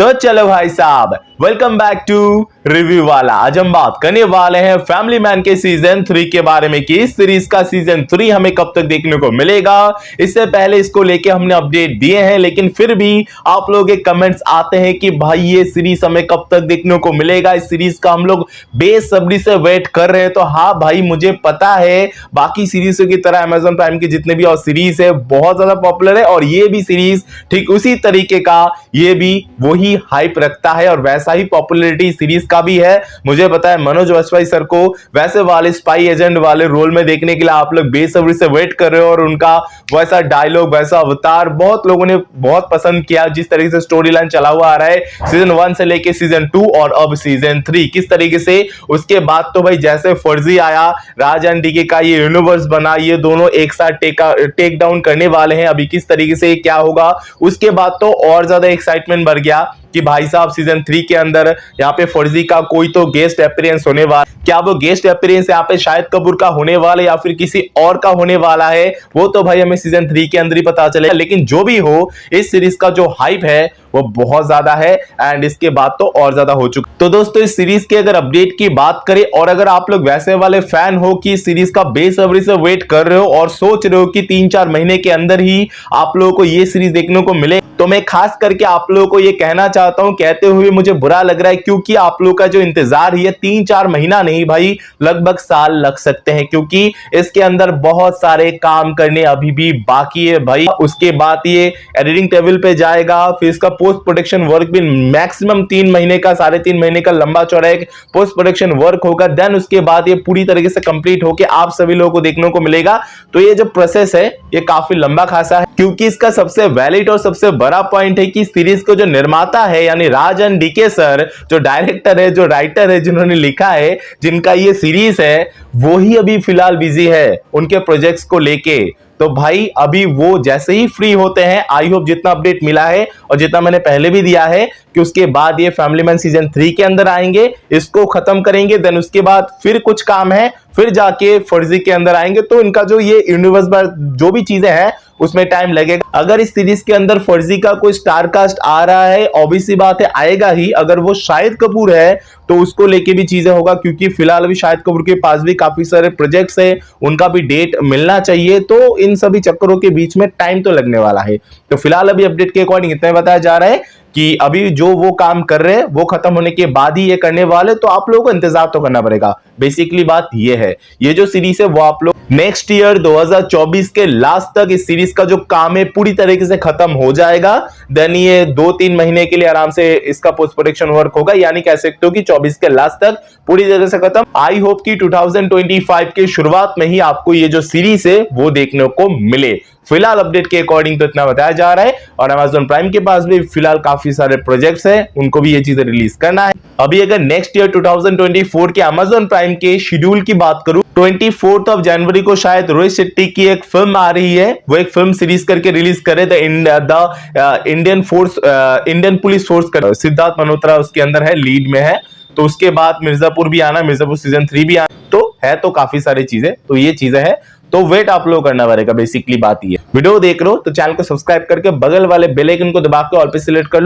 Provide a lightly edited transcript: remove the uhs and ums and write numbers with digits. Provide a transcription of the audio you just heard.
तो चलो भाई साहब, वेलकम बैक टू रिव्यू वाला। आज हम बात करने वाले हैं फैमिली मैन के सीजन 3 के बारे में कि इस सीरीज का सीजन 3 हमें कब तक देखने को मिलेगा। इससे पहले इसको लेके हमने अपडेट दिए हैं, लेकिन फिर भी आप लोगों के कमेंट्स आते हैं कि भाई ये सीरीज हमें कब तक देखने को मिलेगा। इस सीरीज का हम लोग बेसब्री से वेट कर रहे हैं। तो हाँ भाई, मुझे पता है बाकी सीरीजों की तरह अमेजन प्राइम की जितने भी और सीरीज है बहुत ज्यादा पॉपुलर है, और ये भी सीरीज ठीक उसी तरीके का ये भी वही हाइप रखता है और वैसा ही पॉपुलैरिटी सीरीज का भी है। मुझे पता है मनोज वाजपेयी सर को वैसे वाले स्पाई एजेंट वाले रोल में देखने के लिए आप लोग बेसब्री से वेट कर रहे हो, और उनका वैसा डायलॉग वैसा अवतार बहुत लोगों ने बहुत पसंद किया। जिस तरीके से स्टोरी लाइन चला हुआ आ रहा है सीजन 1 से लेके सीजन 2 और अब सीजन 3 किस तरीके से, उसके बाद तो भाई जैसे फर्जी आया, राज एंड डीके का ये यूनिवर्स बना, ये दोनों एक साथ टेक डाउन करने वाले हैं। अभी किस तरीके से क्या होगा, उसके बाद तो और ज्यादा एक्साइटमेंट बढ़ गया कि भाई साहब सीजन 3 के अंदर यहाँ पे फर्जी का कोई तो गेस्ट अपीयरेंस होने वाला। क्या वो गेस्ट अपीयरेंस यहाँ पे शाहिद कपूर का होने वाला या फिर किसी और का होने वाला है, वो तो भाई हमें सीजन 3 के अंदर ही पता चलेगा। लेकिन जो भी हो, इस सीरीज का जो हाइप है वो बहुत ज्यादा है, एंड इसके बाद तो और ज्यादा हो चुका। तो दोस्तों, इस सीरीज के अगर अपडेट की बात करें, और अगर आप लोग वैसे वाले फैन हो कि इस सीरीज का बेसब्री से वेट कर रहे हो और सोच रहे हो कि 3-4 महीने के अंदर ही आप लोगों को ये सीरीज देखने को मिले, तो मैं खास करके आप लोगों को ये कहना चाहता हूं, कहते हुए मुझे बुरा लग रहा है, क्योंकि आप लोगों का जो इंतजार है 3-4 महीना नहीं भाई, लगभग साल लग सकते हैं, क्योंकि इसके अंदर बहुत सारे काम करने अभी भी बाकी है भाई। उसके बाद ये एडिटिंग टेबल पे जाएगा, फिर इसका पोस्ट प्रोडक्शन वर्क भी मैक्सिमम 3 महीने का 3.5 महीने का लंबा चौड़ा एक पोस्ट प्रोडक्शन वर्क होगा। देन उसके बाद ये पूरी तरीके से कंप्लीट होकर आप सभी लोगों को देखने को मिलेगा। तो ये जो प्रोसेस है ये काफी लंबा खासा है, क्योंकि इसका सबसे वैलिड और सबसे बड़ा पॉइंट है कि सीरीज को जो निर्माता है यानी राज एंड डीके सर, जो डायरेक्टर है, जो राइटर है, जिन्होंने लिखा है, जिनका ये सीरीज है, वो ही अभी फिलहाल बिजी है उनके प्रोजेक्ट्स को लेके। तो भाई अभी वो जैसे ही फ्री होते हैं, आई होप जितना अपडेट मिला है और जितना मैंने पहले भी दिया है कि उसके बाद ये फैमिली मैन सीजन 3 के अंदर आएंगे, इसको खत्म करेंगे। देन उसके बाद फिर कुछ काम है, फिर जाके फर्जी के अंदर आएंगे। तो इनका जो ये यूनिवर्स जो भी चीजें हैं उसमें टाइम लगेगा। अगर इस सीरीज के अंदर फर्जी का कोई स्टार कास्ट आ रहा है, ऑब्वियसली बात है आएगा ही। अगर वो शाहिद कपूर है तो उसको लेके भी चीजें होगा, क्योंकि फिलहाल अभी शाहिद कपूर के पास भी काफी सारे प्रोजेक्ट्स है, उनका भी डेट मिलना चाहिए। तो इन सभी चक्करों के बीच में टाइम तो लगने वाला है। तो फिलहाल अभी अपडेट के अकॉर्डिंग इतना बताया जा रहा है कि अभी जो वो काम कर रहे हैं वो खत्म होने के बाद ही ये करने वाले। तो आप लोगों को इंतजार तो करना पड़ेगा। बेसिकली बात ये है, ये जो सीरीज है वो आप लोग नेक्स्ट ईयर 2024 के लास्ट तक इस सीरीज का जो काम है पूरी तरीके से खत्म हो जाएगा। देन ये 2-3 महीने के लिए आराम से इसका पोस्ट प्रोडक्शन वर्क होगा, यानी कह सकते हो कि 24 के लास्ट तक पूरी तरह से खत्म। आई होप कि 2025 के शुरुआत में ही आपको ये जो सीरीज है वो देखने को मिले। फिलहाल अपडेट के अकॉर्डिंग तो इतना बताया जा रहा है, और अमेजन प्राइम के पास भी फिलहाल काफी सारे प्रोजेक्ट्स हैं, उनको भी ये चीजें रिलीज करना है। अभी अगर नेक्स्ट ईयर 2024 के अमेजन प्राइम के शेड्यूल की बात करूं, 24 जनवरी को शायद रोहित शेट्टी की एक फिल्म आ रही है, वो एक फिल्म सीरीज करके रिलीज करे, द इंडियन पुलिस फोर्स का। सिद्धार्थ मल्होत्रा उसके अंदर है, लीड में है। तो उसके बाद मिर्जापुर भी आना, मिर्जापुर सीजन 3 भी आना, तो है तो काफी सारी चीजें। तो ये चीजें हैं, तो वेट आप लोग करना पड़ेगा। बेसिकली बात ये, वीडियो देख रहे हो तो चैनल को सब्सक्राइब करके बगल वाले बेल आइकन को दबा के ऑल पे सिलेक्ट कर लो।